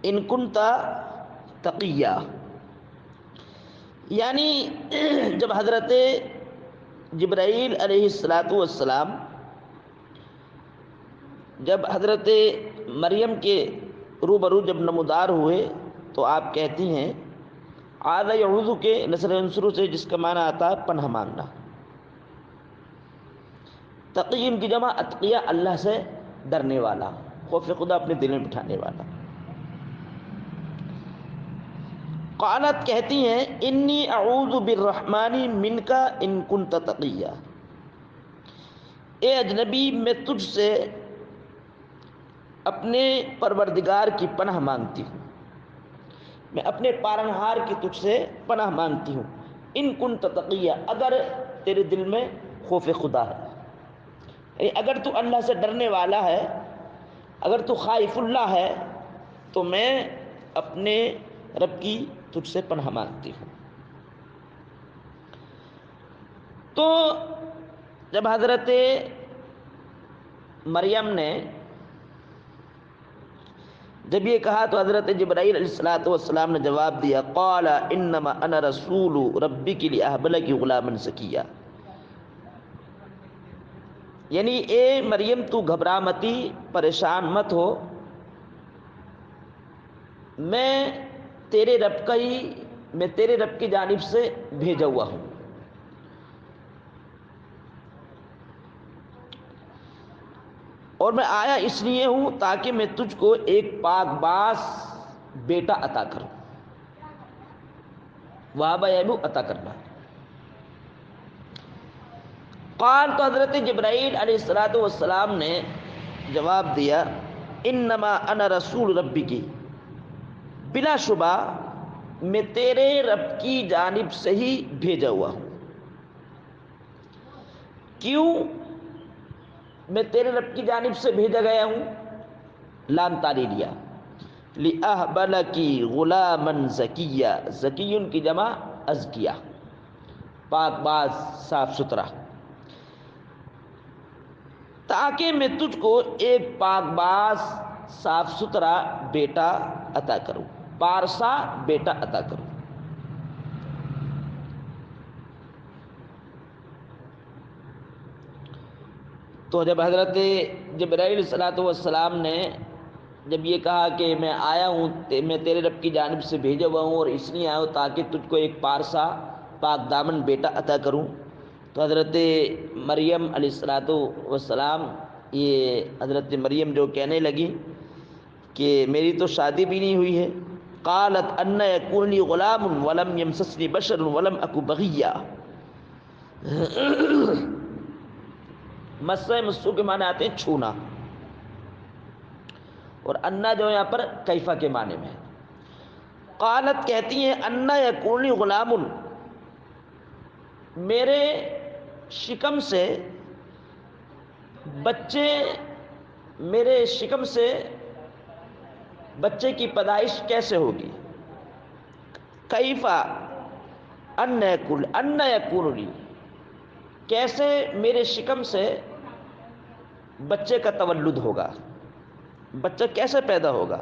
ان کنت تقیہ، یعنی جب حضرت جبرائیل علیہ السلام جب حضرت مریم کے روبرو جب نمودار ہوئے تو آپ کہتی ہیں آذ یعوذ کے نصر عنصر سے جس کا معنی آتا ہے پناہ مانگنا، تقی ان کی جمع اتقیہ اللہ سے ڈرنے والا، خوف خدا اپنے دل میں بٹھانے والا۔ قالت کہتی ہیں انی اعوذ بالرحمن منک ان کنت تقیہ، اے اجنبی میں تجھ سے اپنے پروردگار کی پناہ مانگتی ہوں، میں اپنے پالنہار کی تجھ سے پناہ مانگتی ہوں، ان کنت تقیہ اگر تیرے دل میں خوف خدا ہے، یعنی اگر تو اللہ سے ڈرنے والا ہے، اگر تو خائف اللہ ہے تو میں اپنے رب کی تجھ سے پناہ مانگتی ہوں۔ تو جب حضرت مریم نے جب یہ کہا تو حضرت جبرائیل علیہ السلام نے جواب دیا قال انما انا رسول ربک لاہب لک غلاما زکیا، یعنی اے مریم تو گھبرا متی، پریشان مت ہو، میں تیرے رب کی جانب سے بھیجا ہوا ہوں، اور میں آیا اس لیے ہوں تاکہ میں تجھ کو ایک پاک باز بیٹا عطا کروں، وہابہ یعلو عطا کرنا۔ قال تو حضرت جبرائیل علیہ السلام نے جواب دیا انما انا رسول ربک، بلا شبہ میں تیرے رب کی جانب سے ہی بھیجا ہوا ہوں۔ کیوں میں تیرے رب کی جانب سے بھیجا گیا ہوں؟ لام تعلیلیہ، لِأَهْبَ لَكِ غُلَامًا زَكِيًّا، زکیٌ کی جمع ازکیہ، پاک باز صاف ستھرا، تاکہ میں تجھ کو ایک پاک باز صاف ستھرا بیٹا عطا کروں، پارسا بیٹا عطا کروں۔ تو جب حضرت جبرائیل صلی والسلام نے جب یہ کہا کہ میں آیا ہوں، میں تیرے رب کی جانب سے بھیجا ہوا ہوں اور اس لیے آیا ہوں تاکہ تجھ کو ایک پارسا پاک دامن بیٹا عطا کروں، تو حضرت مریم علیہ السلام یہ حضرت مریم جو کہنے لگی کہ میری تو شادی بھی نہیں ہوئی ہے، قالت ان یکون لی غلام ولم یمسسنی بشر ولم اک بغیا، مسّ مسو کے معنی آتے ہیں چھونا، اور انا جو یہاں پر کیفہ کے معنی میں ہے۔ قالت کہتی ہیں انا یکون لی غلام، میرے شکم سے بچے کی پیدائش کیسے ہوگی؟ کیفہ ان یکون لی، کیسے میرے شکم سے بچے کا تولد ہوگا، بچہ کیسے پیدا ہوگا؟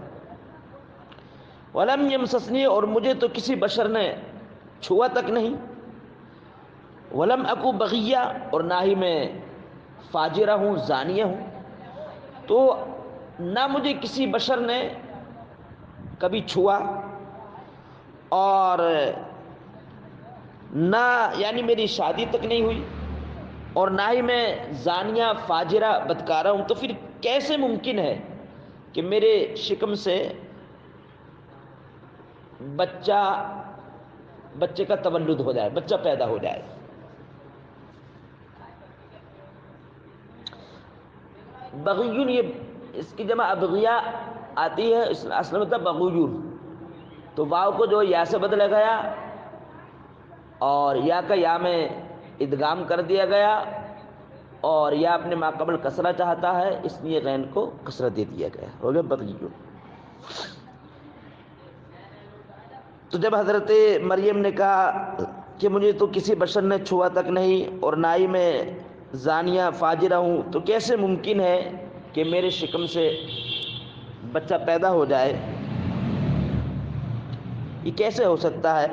ولم یمسسنی، اور مجھے تو کسی بشر نے چھوا تک نہیں، ولم اکو بغیہ، اور نہ ہی میں فاجرہ ہوں، زانیہ ہوں، تو نہ مجھے کسی بشر نے کبھی چھوا، اور نہ یعنی میری شادی تک نہیں ہوئی، اور نہ ہی میں زانیہ فاجرہ بدکارہ ہوں، تو پھر کیسے ممکن ہے کہ میرے شکم سے بچے کا تولد ہو جائے، بچہ پیدا ہو جائے؟ بغیون، یہ اس کی جمع ابغیہ آتی ہے، اصل میں بغیون، تو واو کو جو یا سے بدلا گیا اور یا کا یا میں ادغام کر دیا گیا، اور یا اپنے ما قبل کسرہ چاہتا ہے اس لیے غین کو کسرہ دے دیا گیا، ہو گیا بغیون۔ تو جب حضرت مریم نے کہا کہ مجھے تو کسی بشر نے چھوا تک نہیں اور نہ ہی میں زانیہ فاجرہ ہوں، تو کیسے ممکن ہے کہ میرے شکم سے بچہ پیدا ہو جائے؟ یہ کیسے ہو سکتا ہے؟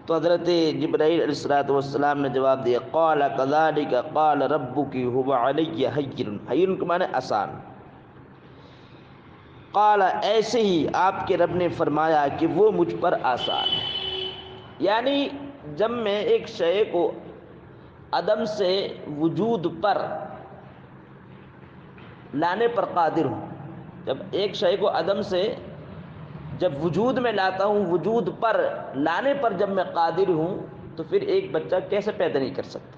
تو حضرت جبرائیل علیہ السلام نے جواب دیا، قال کذالک قال ربک هو علی ہین، ہین کے معنی آسان، قال ایسے ہی آپ کے رب نے فرمایا کہ وہ مجھ پر آسان ہے۔ یعنی جب میں ایک شے کو عدم سے وجود پر لانے پر قادر ہوں، جب ایک شے کو عدم سے جب وجود میں لاتا ہوں، وجود پر لانے پر جب میں قادر ہوں، تو پھر ایک بچہ کیسے پیدا نہیں کر سکتا؟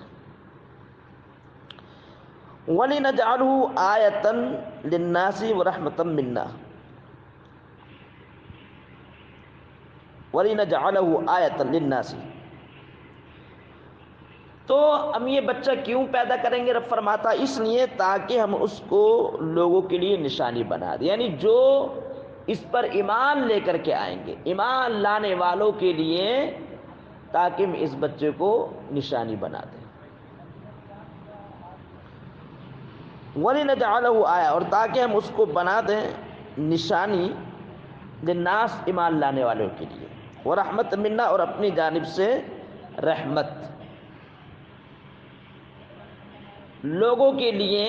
وَلِنَجْعَلْهُ آیَةً لِلنَّاسِ وَرَحْمَةً مِنَّا، وَلِنَجْعَلَهُ آیَةً لِلنَّاسِ، تو ہم یہ بچہ کیوں پیدا کریں گے؟ رب فرماتا اس لیے تاکہ ہم اس کو لوگوں کے لیے نشانی بنا دیں، یعنی جو اس پر ایمان لے کر کے آئیں گے، ایمان لانے والوں کے لیے، تاکہ ہم اس بچے کو نشانی بنا دیں۔ وَلِنَجْعَلَهُ آیَةً، اور تاکہ ہم اس کو بنا دیں نشانی، للناس، ایمان لانے والوں کے لیے، وَرَحْمَةً مِنَّا، اور اپنی جانب سے رحمت، لوگوں کے لیے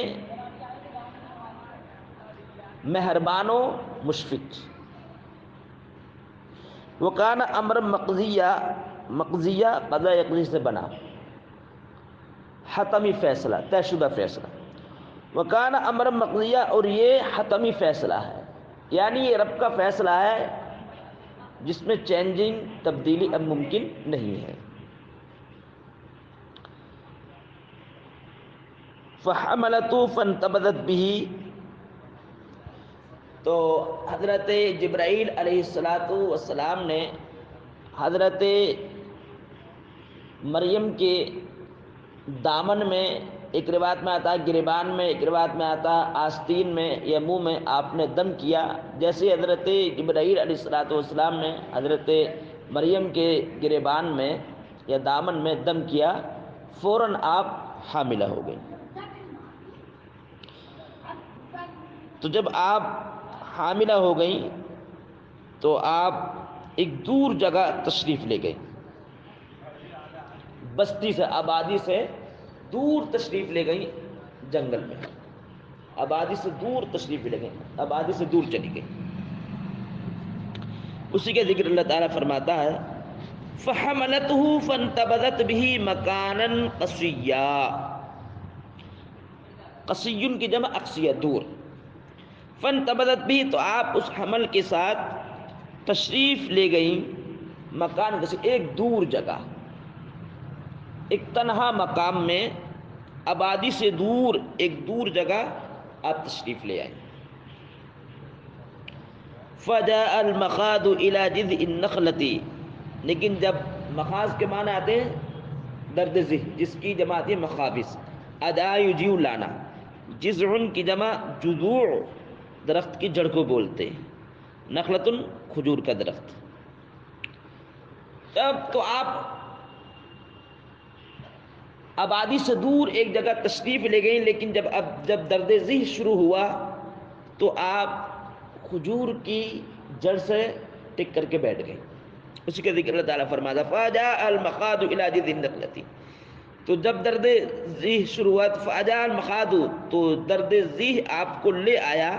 مہربان و مشفق۔ وَكَانَ أَمْرًا مَقْضِيًّا، مقضیہ قضا یقضی سے بنا، حتمی فیصلہ، طے شدہ فیصلہ۔ وَكَانَ أَمْرًا مَقْضِيًّا، اور یہ حتمی فیصلہ ہے، یعنی یہ رب کا فیصلہ ہے جس میں چینجنگ، تبدیلی اب ممکن نہیں ہے۔ فَحَمَلَتْهُ فَانْتَبَذَتْ بِهِ، تو حضرت جبرائیل علیہ السلام نے حضرت مریم کے دامن میں، ایک روایت میں آتا ہے گریبان میں، ایک روایت میں آتا ہے آستین میں یا منہ میں، آپ نے دم کیا۔ جیسے حضرت جبرائیل علیہ السلام نے حضرت مریم کے گریبان میں یا دامن میں دم کیا، فوراً آپ حاملہ ہو گئی۔ تو جب آپ حاملہ ہو گئیں تو آپ ایک دور جگہ تشریف لے گئیں، بستی سے، آبادی سے دور تشریف لے گئیں، جنگل میں، آبادی سے دور تشریف لے گئیں، آبادی سے دور چلی گئیں۔ اسی کے ذکر اللہ تعالیٰ فرماتا ہے فَحَمَلَتْهُ فَانْتَبَذَتْ بِهِ مَكَانًا قَصِيًّا، قصیٌ کی جمع اقصیہ، دور۔ فَانْتَبَذَتْ بِهِ، تو آپ اس حمل کے ساتھ تشریف لے گئیں، مکان قصی، ایک دور جگہ، ایک تنہا مقام میں، آبادی سے دور ایک دور جگہ آپ تشریف لے آئیں۔ فَجَاءَ الْمَخَاضُ إِلَى جِذْعِ النَّخْلَةِ، لیکن جب مخاض کے معنی آتے ہیں درد ذہ، جس کی جمع آتی ہے مخابس، ادا یجیع، لانا، جذع کی جمع جذوع، درخت کی جڑ کو بولتے ہیں، نخلۃ، کھجور کا درخت۔ تب تو آپ آبادی سے دور ایک جگہ تشریف لے گئیں، لیکن جب درد ذہ شروع ہوا تو آپ کھجور کی جڑ سے ٹک کر کے بیٹھ گئے۔ اسی کا ذکر اللہ تعالیٰ فرماتا فَجَاءَ الْمَخَاضُ إِلَى جِذْعِ النَّخْلَةِ، تو جب درد ذہ شروع ہوا، فَجَاءَ الْمَخَاضُ، تو درد ذہ آپ کو لے آیا،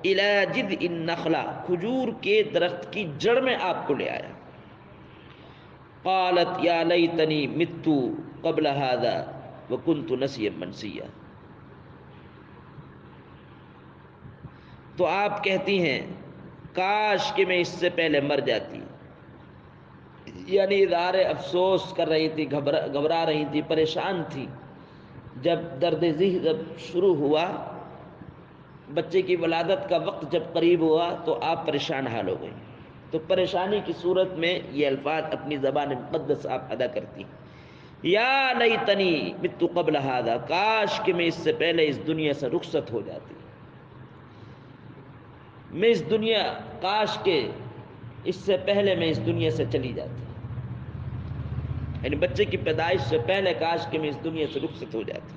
إِلَى جِذْعِ النَّخْلَةِ، کھجور کے درخت کی جڑ میں آپ کو لے آیا۔ قالت یا لیتنی مت قبل هذا وکنت نسیا منسیا، تو آپ کہتی ہیں کاش کہ میں اس سے پہلے مر جاتی، یعنی اظہار افسوس کر رہی تھی، گھبرا رہی تھی، پریشان تھی۔ جب درد ذہ جب شروع ہوا، بچے کی ولادت کا وقت جب قریب ہوا تو آپ پریشان حال ہو گئی۔ تو پریشانی کی صورت میں یہ الفاظ اپنی زبان مقدس آپ ادا کرتی، یا لیتنی مت قبل ھذا، کاش کہ میں اس سے پہلے اس دنیا سے رخصت ہو جاتی، میں اس دنیا، کاش کہ اس سے پہلے میں اس دنیا سے چلی جاتی، یعنی بچے کی پیدائش سے پہلے کاش کہ میں اس دنیا سے رخصت ہو جاتی۔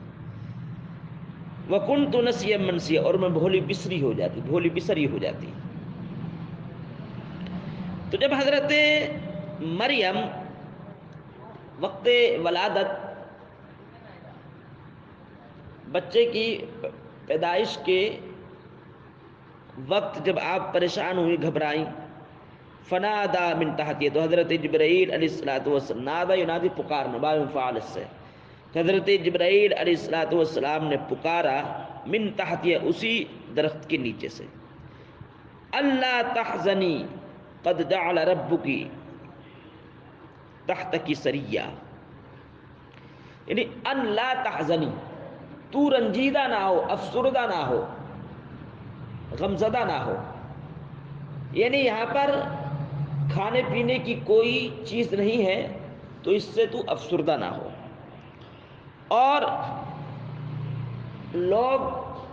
وَكُنْتُ نَسِيًّا مَنْسِيًّا، اور میں بھولی بسری ہو جاتی۔ تو جب حضرت مریم وقت ولادت بچے کی پیدائش کے وقت جب آپ پریشان ہوئی گھبرائیں، فنادا من تحتیہ، تو حضرت جبرائیل علیہ السلام، نادا ینادی پکارنا، باب فعال سے، حضرت جبرائیل علیہ السلام نے پکارا من تحتیہ، اسی درخت کے نیچے سے، اللہ تحزنی قد جعل ربکی تحتکی سریہ، یعنی ان لا تحزنی، تو رنجیدہ نہ ہو، افسردہ نہ ہو، غمزدہ نہ ہو، یعنی یہاں پر کھانے پینے کی کوئی چیز نہیں ہے تو اس سے تو افسردہ نہ ہو، اور لوگ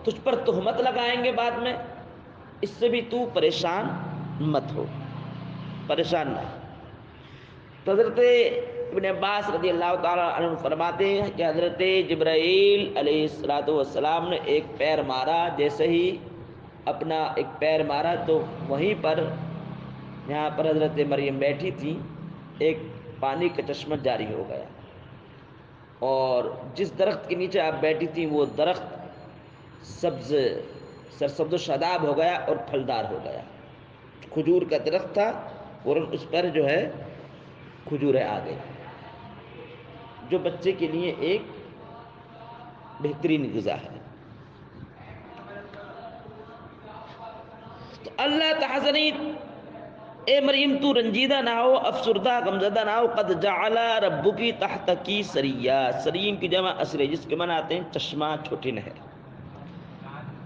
تجھ پر تہمت لگائیں گے بعد میں، اس سے بھی تو پریشان مت ہو، پریشان نہ ہو۔ تو حضرت ابن عباس رضی اللہ تعالیٰ عنہ فرماتے ہیں کہ حضرت جبرائیل علیہ السلام نے ایک پیر مارا، جیسے ہی اپنا ایک پیر مارا تو وہیں پر جہاں پر حضرت مریم بیٹھی تھی ایک پانی کا چشمہ جاری ہو گیا، اور جس درخت کے نیچے آپ بیٹھی تھی وہ درخت سبز سرسبز و شاداب ہو گیا اور پھلدار ہو گیا، کھجور کا درخت تھا اور اس پر جو ہے کھجوریں آ گئی، جو بچے کے لیے ایک بہترین غذا ہے۔ تو اللہ تحزنی، اے مریم تو رنجیدہ نہ ہو، افسردہ غمزدہ نہ ہو، قد جعل ربکی تحتکی سریہ، سرین کی جمع اسرے، جس کے معنی آتے ہیں چشمہ، چھوٹی نہر،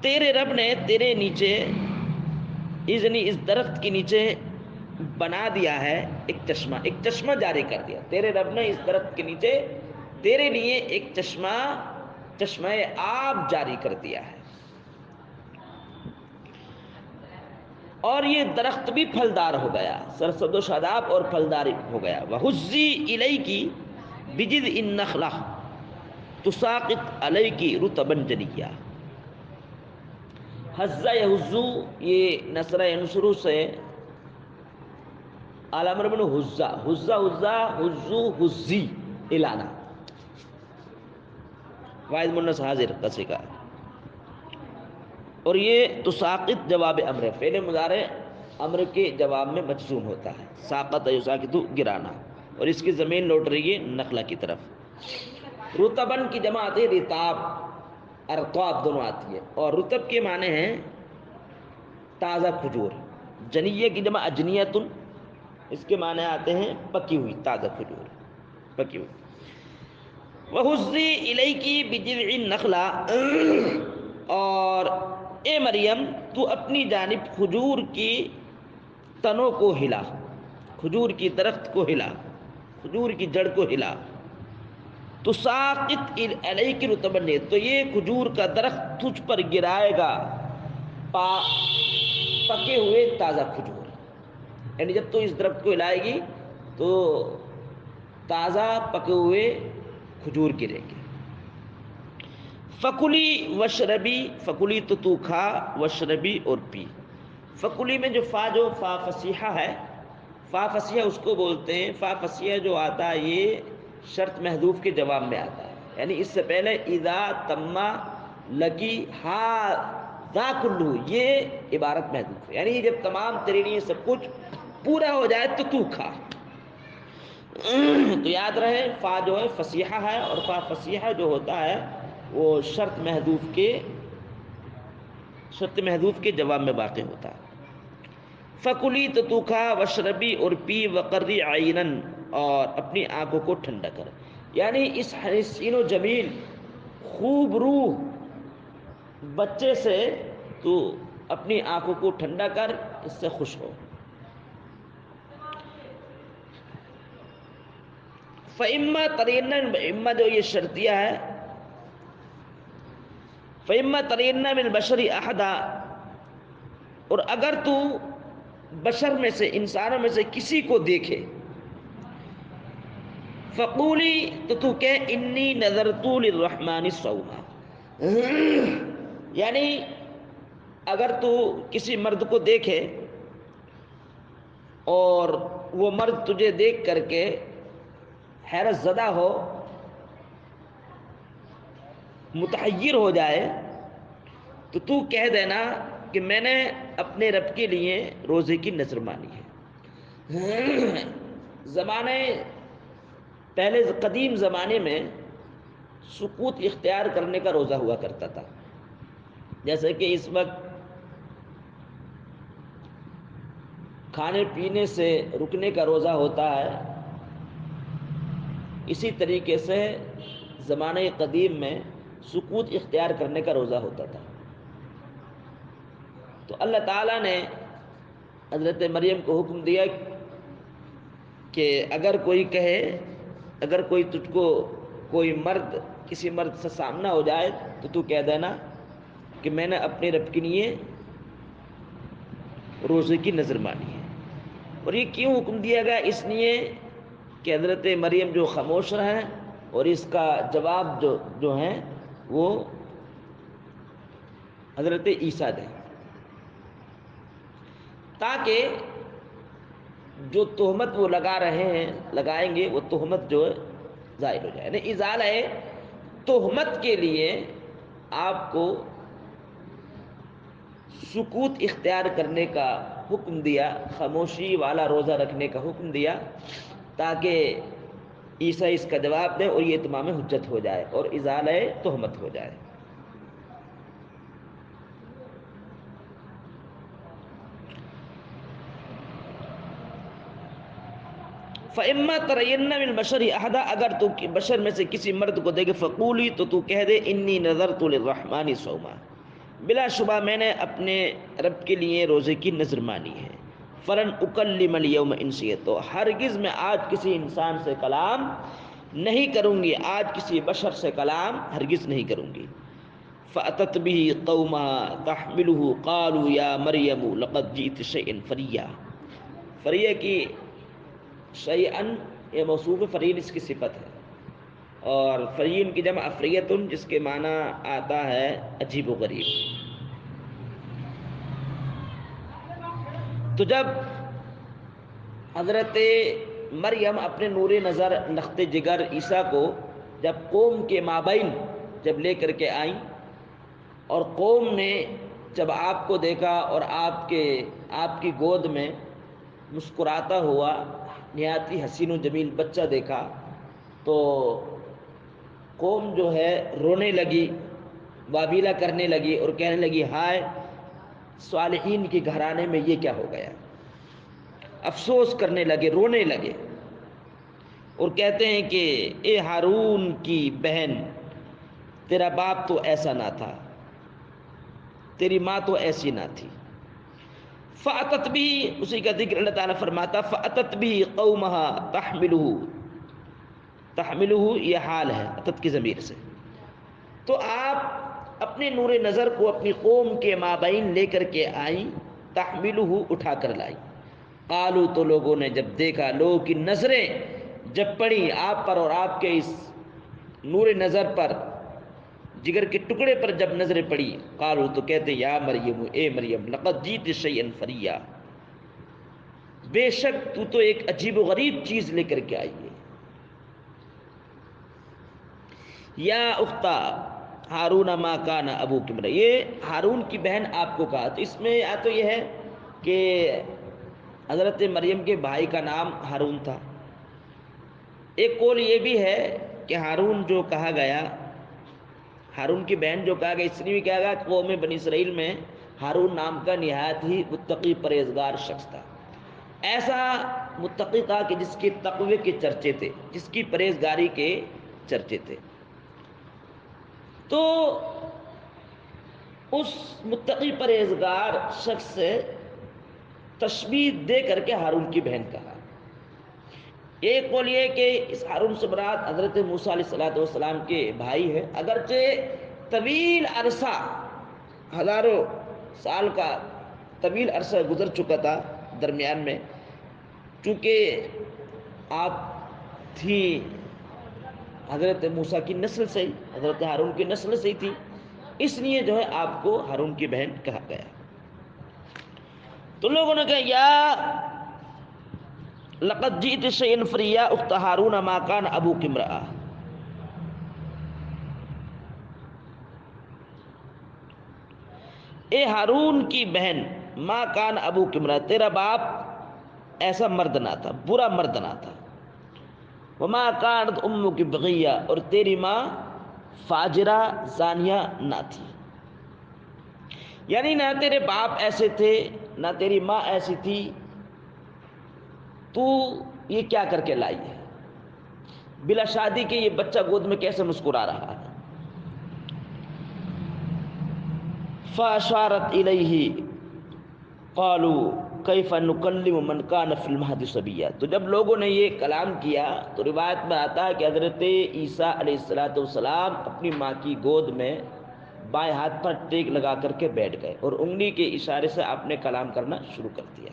تیرے رب نے تیرے نیچے اذنی اس درخت کے نیچے بنا دیا ہے ایک چشمہ، ایک چشمہ جاری کر دیا، تیرے رب نے اس درخت کے نیچے تیرے لیے ایک چشمہ آب جاری کر دیا ہے، اور یہ درخت بھی پھلدار ہو گیا، سرسبز و شاداب اور پھلدار ہو گیا۔ وَحُزِّي إِلَيْكِ بِجِذْعِ النَّخْلَةِ تُسَاقِطْ عَلَيْكِ رُطَبًا جَنِيًّا، حزّہ یحزّو، یہ نصر ینصرو سے الامر بن حزّہ، حزّو حزّی، الانا، واحد منص حاضر کسی کا، اور یہ تساقط جواب امر ہے، فعل مضارع امر کے جواب میں مجزوم ہوتا ہے، ساقط یساقط گرانا، اور اس کی زمین لوٹ رہی ہے نخلا کی طرف۔ رطبن کی جمع آتی ہے رتاب، ارطاب دونوں آتی ہے، اور رطب کے معنی ہیں تازہ کھجور، جنیہ کی جمع اجنیتن، اس کے معنی آتے ہیں پکی ہوئی تازہ کھجور، پکی ہوئی۔ وَحُزِّي إِلَيْكِ بِجِذْعِ النَّخْلَةِ، اور اے مریم تو اپنی جانب کھجور کی تنوں کو ہلا، کھجور کی درخت کو ہلا، کھجور کی جڑ کو ہلا، تساقط علیک رطبا، تو یہ کھجور کا درخت تجھ پر گرائے گا پکے ہوئے تازہ کھجور، یعنی جب تو اس درخت کو ہلائے گی تو تازہ پکے ہوئے کھجور گریں گے۔ فکلی وشربی، فکلی تو کھا، وشربی اور پی، فکلی میں جو فا فصیحہ ہے، فا فصیحہ اس کو بولتے ہیں، فا فصیحہ جو آتا ہے یہ شرط محذوف کے جواب میں آتا ہے، یعنی اس سے پہلے اذا تما لگی ہا ذا کلو، یہ عبارت محذوف ہے، یعنی جب تمام تیرے لیے سب کچھ پورا ہو جائے تو کھا۔ تو یاد رہے فا جو ہے فصیحہ ہے، اور فا فصیحہ جو ہوتا ہے وہ شرط محذوف کے جواب میں واقع ہوتا ہے۔ فکلی تو کھا، وشربی اور پی، وقری عینن، اور اپنی آنکھوں کو ٹھنڈا کر، یعنی اس حسین و جمیل خوب روح بچے سے تو اپنی آنکھوں کو ٹھنڈا کر، اس سے خوش ہو۔ فَإِمَّا تَرَيِنَّ، اما جو یہ شرطیہ ہے، فَإِمَّا تَرَيِنَّ مِنَ الْبَشَرِ أَحَدًا، اور اگر تو بشر میں سے، انسانوں میں سے کسی کو دیکھے، فَقُولِي، تو کہے اِنِّي نَذَرْتُ لِلرَّحْمَنِ صَوْمًا، یعنی اگر تو کسی مرد کو دیکھے اور وہ مرد تجھے دیکھ کر کے حیرت زدہ ہو، متحیر ہو جائے، تو تو کہہ دینا کہ میں نے اپنے رب کے لیے روزے کی نذر مانی ہے۔ زمانے پہلے قدیم زمانے میں سکوت اختیار کرنے کا روزہ ہوا کرتا تھا، جیسے کہ اس وقت کھانے پینے سے رکنے کا روزہ ہوتا ہے، اسی طریقے سے زمانہ قدیم میں سکوت اختیار کرنے کا روزہ ہوتا تھا۔ تو اللہ تعالیٰ نے حضرت مریم کو حکم دیا کہ اگر کوئی کہے، اگر کوئی تجھ کو کوئی مرد کسی مرد سے سامنا ہو جائے تو تو کہہ دینا کہ میں نے اپنے رب کے لیے روزے کی نذر مانی ہے۔ اور یہ کیوں حکم دیا گیا؟ اس لیے کہ حضرت مریم جو خاموش ہیں اور اس کا جواب جو ہیں وہ حضرت عیسیٰ دیں، تاکہ جو تہمت وہ لگا رہے ہیں، لگائیں گے، وہ تہمت جو ہے ظاہر ہو جائے۔ یعنی ازالہ تہمت کے لیے آپ کو سکوت اختیار کرنے کا حکم دیا، خاموشی والا روزہ رکھنے کا حکم دیا، تاکہ عیسیٰ اس کا جواب دے اور یہ اتمام حجت ہو جائے اور ازالہ تہمت ہو جائے۔ فَإِمَّا تَرَيِنَّ مِنَ الْبَشَرِ أَحَدًا، اگر تو بشر میں سے کسی مرد کو دیکھے، فَقُولِي، تو کہہ دے، إِنِّي نَذَرْتُ لِلرَّحْمَنِ صَوْمًا، بلا شبہ میں نے اپنے رب کے لیے روزے کی نذر مانی ہے۔ فَلَنْ أُكَلِّمَ الْيَوْمَ إِنسِيًّا، تو ہرگز میں آج کسی انسان سے کلام نہیں کروں گی، آج کسی بشر سے کلام ہرگز نہیں کروں گی۔ فَأَتَتْ بِهِ قَوْمَهَا تَحْمِلُهُ قَالُوا يَا مَرْيَمُ لَقَدْ جِئْتِ شَيْئًا فَرِيًّا، فریہ کی شیئن یہ موصوف فرین اس کی صفت ہے، اور فرین کی جمع افریتن، جس کے معنی آتا ہے عجیب و غریب۔ تو جب حضرت مریم اپنے نور نظر لخت جگر عیسیٰ کو جب قوم کے مابین جب لے کر کے آئیں، اور قوم نے جب آپ کو دیکھا اور آپ کی گود میں مسکراتا ہوا نہایت ہی حسین و جمیل بچہ دیکھا، تو قوم جو ہے رونے لگی، واویلا کرنے لگی اور کہنے لگی، ہائے صالحین کے گھرانے میں یہ کیا ہو گیا، افسوس کرنے لگے، رونے لگے، اور کہتے ہیں کہ اے ہارون کی بہن، تیرا باپ تو ایسا نہ تھا، تیری ماں تو ایسی نہ تھی۔ فَأَتَتْ بِهِ، اسی کا ذکر اللہ تعالیٰ فرماتا، فَأَتَتْ بِهِ قَوْمَهَا تَحْمِلُهُ، یہ حال ہے اتت کی ضمیر سے۔ تو آپ اپنے نور نظر کو اپنی قوم کے مابین لے کر کے آئیں، تحملُهُ، اٹھا کر لائیں۔ قالو، تو لوگوں نے جب دیکھا، لوگوں کی نظریں جب پڑی آپ پر اور آپ کے اس نور نظر پر، جگر کے ٹکڑے پر جب نظریں پڑی، قالو، تو کہتے، یا مریم، اے مریم، لقد جیت شیئا فریا، بے شک تو ایک عجیب و غریب چیز لے کر کے آئی ہے۔ یا اختا ہارون ما کان ابوک امرئ، یہ ہارون کی بہن آپ کو کہا، تو اس میں یا تو یہ ہے کہ حضرت مریم کے بھائی کا نام ہارون تھا، ایک قول یہ بھی ہے کہ ہارون جو کہا گیا، ہارون کی بہن جو کہا گیا، اس لیے بھی کہا گیا کہ قوم بنی اسرائیل میں ہارون نام کا نہایت ہی متقی پرہیزگار شخص تھا، ایسا متقی تھا کہ جس کے تقوی کے چرچے تھے، جس کی پرہیزگاری کے چرچے تھے۔ تو اس متقی پرہیزگار شخص سے تشبیہ دے کر کے ہارون کی بہن کہا۔ ایک قول یہ کہ اس ہارون سے مراد حضرت موسیٰ علیہ السلام کے بھائی ہے، اگرچہ طویل عرصہ، ہزاروں سال کا طویل عرصہ گزر چکا تھا درمیان میں، چونکہ آپ تھی حضرت موسیٰ کی نسل سے ہی، حضرت ہارون کی نسل سے ہی تھی، اس لیے جو ہے آپ کو ہارون کی بہن کہا گیا۔ تو لوگوں نے کہا، یا لقد جئت شيئا فريا اخت هارون ما كان ابوك امرأ، اے ہارون کی بہن، ما کان ابوک امرأ، تیرا باپ ایسا مرد نہ تھا، برا مرد نہ تھا، وما کانت امک بغیہ، اور تیری ماں فاجرہ زانیہ نہ تھی، یعنی نہ تیرے باپ ایسے تھے نہ تیری ماں ایسی تھی، تو یہ کیا کر کے لائی ہے؟ بلا شادی کے یہ بچہ گود میں کیسے مسکرا رہا ہے؟ فاشارت الیہ قالوا کیف نکلم من کان فی المہد صبیا، تو جب لوگوں نے یہ کلام کیا تو روایت میں آتا ہے کہ حضرت عیسیٰ علیہ السلام اپنی ماں کی گود میں بائیں ہاتھ پر ٹیک لگا کر کے بیٹھ گئے اور انگلی کے اشارے سے آپ نے کلام کرنا شروع کر دیا۔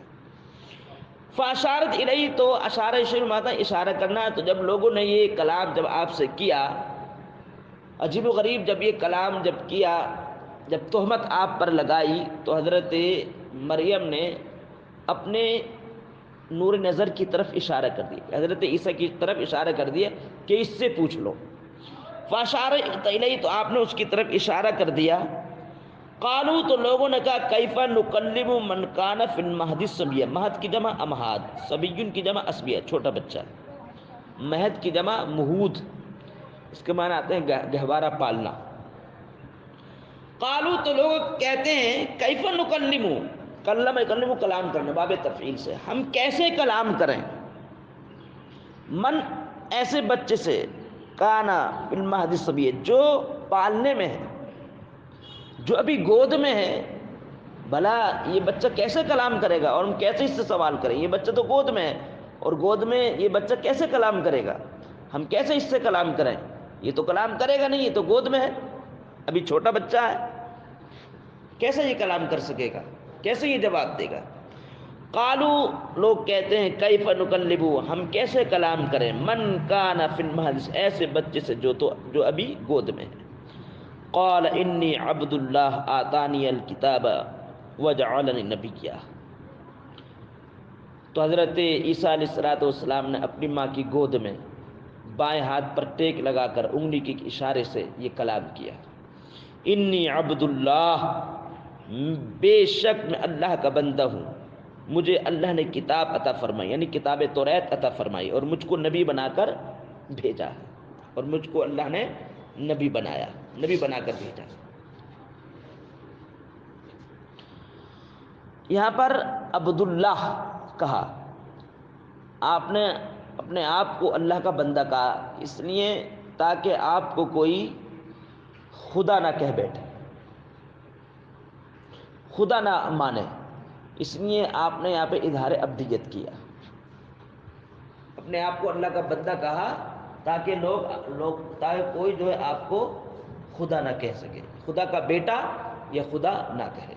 فاشارت الیہ، تو اشارہ شروع میں آتا ہے اشارہ کرنا، تو جب لوگوں نے یہ کلام جب آپ سے کیا، عجیب و غریب جب یہ کلام جب کیا، جب تہمت آپ پر لگائی، تو حضرت مریم نے اپنے نور نظر کی طرف اشارہ کر دیا، حضرت عیسیٰ کی طرف اشارہ کر دیا کہ اس سے پوچھ لو۔ فاشارت الیہ، تو آپ نے اس کی طرف اشارہ کر دیا۔ قالو، تو لوگوں نے کہا کیف نکلم من کان فی المہد صبیا، مہد کی جمع امہاد، صبیٌ کی جمع اسبیہ، چھوٹا بچہ، مہد کی جمع مہود، اس کے معنی آتے ہیں گہوارہ پالنا۔ قالو، تو لوگ کہتے ہیں کیف نکلم، کلم یکلم کلام کرنا باب تفعیل سے، ہم کیسے کلام کریں، من ایسے بچے سے، کانا فی المہد صبیا، جو پالنے میں ہے، جو ابھی گود میں ہے، بھلا یہ بچہ کیسے کلام کرے گا اور ہم کیسے اس سے سوال کریں؟ یہ بچہ تو گود میں ہے اور گود میں یہ بچہ کیسے کلام کرے گا؟ ہم کیسے اس سے کلام کریں؟ یہ تو کلام کرے گا نہیں، یہ تو گود میں ہے، ابھی چھوٹا بچہ ہے، کیسے یہ کلام کر سکے گا؟ کیسے یہ جواب دے گا؟ قالو، لوگ کہتے ہیں کیف نکلم، ہم کیسے کلام کریں، من کان فی المہد، ایسے بچے سے جو ابھی گود میں ہے۔ قال انی عبد اللہ آتانی الکتاب وجعلنی نبیا، تو حضرت عیسیٰ علیہ السلام نے اپنی ماں کی گود میں بائیں ہاتھ پر ٹیک لگا کر انگلی کے اشارے سے یہ کلام کیا، انی عبد اللہ، بے شک میں اللہ کا بندہ ہوں، مجھے اللہ نے کتاب عطا فرمائی، یعنی کتاب توریت عطا فرمائی، اور مجھ کو نبی بنا کر بھیجا ہے، اور مجھ کو اللہ نے نبی بنایا، نبی بنا کر بھیجا۔ یہاں پر عبداللہ کہا، آپ نے اپنے آپ کو اللہ کا بندہ کہا، اس لیے تاکہ آپ کو کوئی خدا نہ کہہ بیٹھے، خدا نہ مانے، اس لیے آپ نے یہاں پہ اظہار عبدیت کیا، اپنے آپ کو اللہ کا بندہ کہا تاکہ تاکہ کوئی جو ہے آپ کو خدا نہ کہہ سکے، خدا کا بیٹا یا خدا نہ کہے۔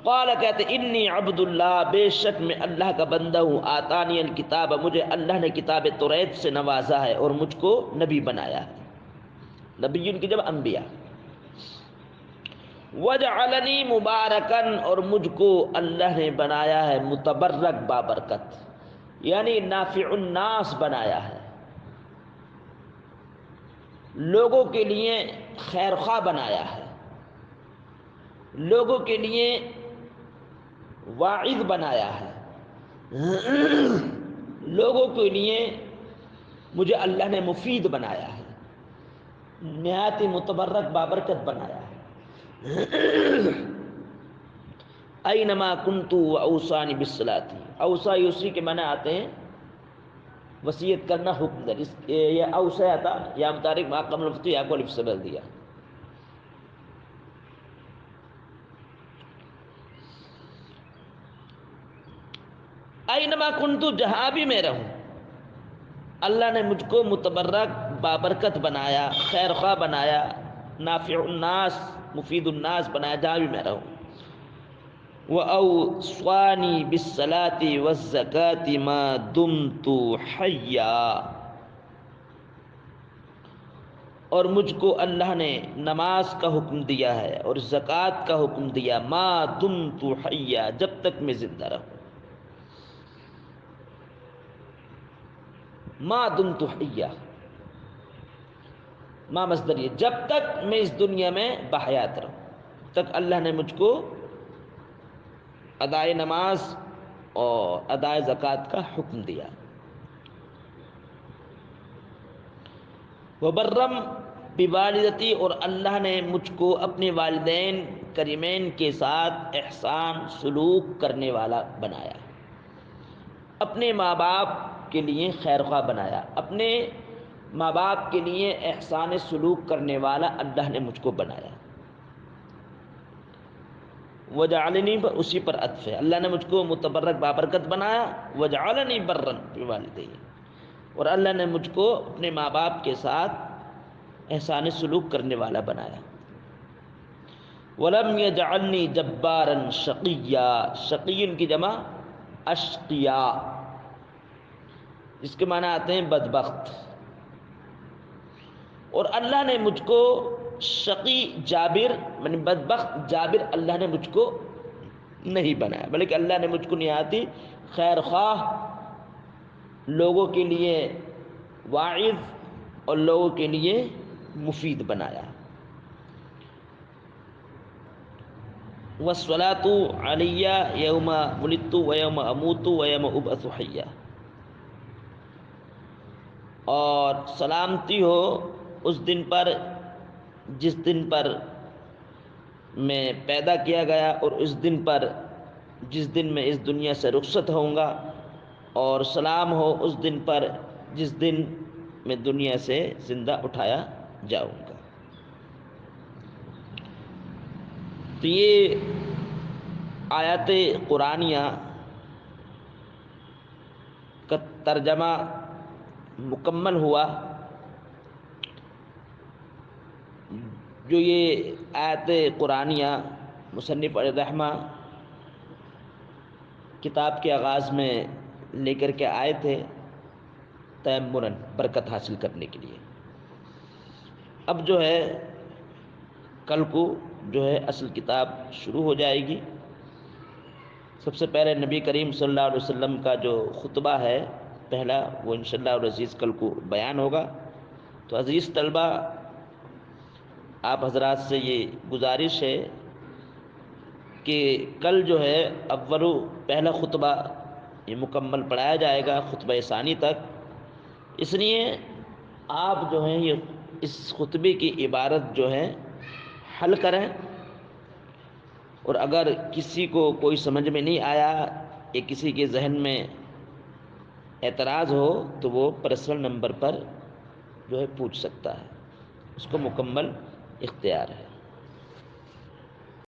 قال، کہتے انی عبد اللہ، بے شک میں اللہ کا بندہ ہوں، آتانی الکتاب، مجھے اللہ نے کتاب توریت سے نوازا ہے اور مجھ کو نبی بنایا ہے، نبی کی جب انبیاء، وجعلنی مبارکن، اور مجھ کو اللہ نے بنایا ہے متبرک بابرکت، یعنی نافع الناس بنایا ہے، لوگوں کے لیے خیر خواہ بنایا ہے، لوگوں کے لیے واعظ بنایا ہے، لوگوں کے لیے مجھے اللہ نے مفید بنایا ہے، نہایت متبرک بابرکت بنایا ہے۔ اینما کنت اوصانی بالصلاۃ، اوصا یوصی کے معنی آتے ہیں وصیت کرنا، حکم در، یہ اوصا تھا یا متعلق ماقام الفتح یا کو الف سے بدل دیا۔ اینما کنت، جہاں بھی میں رہوں، اللہ نے مجھ کو متبرک بابرکت بنایا، خیر خواہ بنایا، نافع الناس مفید الناس بنایا، جہاں بھی میں رہوں۔ وَأَوْصَانِي بِالصَّلَاةِ وَالزَّكَاةِ مَا دُمْتُ حَيًّا، اور مجھ کو اللہ نے نماز کا حکم دیا ہے اور زکوٰۃ کا حکم دیا، ما دمت حیا، جب تک میں زندہ رہوں، ما دمت حیا، ما مصدر یہ، جب تک میں اس دنیا میں بحیات رہوں تک اللہ نے مجھ کو ادائے نماز اور ادائے زکوٰۃ کا حکم دیا۔ وبرم بوالدتی، اور اللہ نے مجھ کو اپنے والدین کریمین کے ساتھ احسان سلوک کرنے والا بنایا، اپنے ماں باپ کے لیے خیر خواہ بنایا، اپنے ماں باپ کے لیے احسان سلوک کرنے والا اللہ نے مجھ کو بنایا۔ وجعلنی، اسی پر عطف ہے، اللہ نے مجھ کو متبرک بابرکت بنایا، وجعلنی برا بوالدی، اور اللہ نے مجھ کو اپنے ماں باپ کے ساتھ احسان سلوک کرنے والا بنایا۔ ولم یجعلنی جبارا شقیا، شقی کی جمع اشقیا، جس کے معنی آتے ہیں بدبخت، اور اللہ نے مجھ کو شقی جابر یعنی بدبخت جابر اللہ نے مجھ کو نہیں بنایا، بلکہ اللہ نے مجھ کو نہایتی خیر خواہ، لوگوں کے لیے واعظ اور لوگوں کے لیے مفید بنایا۔ والصلاة علی یوم ولدت ویوم اموت ویوم ابعث حیا، اور سلامتی ہو اس دن پر جس دن پر میں پیدا کیا گیا، اور اس دن پر جس دن میں اس دنیا سے رخصت ہوں گا، اور سلام ہو اس دن پر جس دن میں دنیا سے زندہ اٹھایا جاؤں گا۔ تو یہ آیات قرآنیہ کا ترجمہ مکمل ہوا۔ جو یہ آیات قرآنیہ مصنف علیہ الرحمہ کتاب کے آغاز میں لے کر کے آئے تھے تیمراً، برکت حاصل کرنے کے لیے، اب جو ہے کل کو جو ہے اصل کتاب شروع ہو جائے گی۔ سب سے پہلے نبی کریم صلی اللہ علیہ وسلم کا جو خطبہ ہے پہلا، وہ انشاءاللہ العزیز کل کو بیان ہوگا۔ تو عزیز طلبہ، آپ حضرات سے یہ گزارش ہے کہ کل جو ہے پہلا خطبہ یہ مکمل پڑھایا جائے گا خطبہ ثانی تک، اس لیے آپ جو ہیں یہ اس خطبے کی عبارت جو ہے حل کریں، اور اگر کسی کو کوئی سمجھ میں نہیں آیا یا کسی کے ذہن میں اعتراض ہو تو وہ پرسنل نمبر پر جو ہے پوچھ سکتا ہے، اس کو مکمل اختیار ہے۔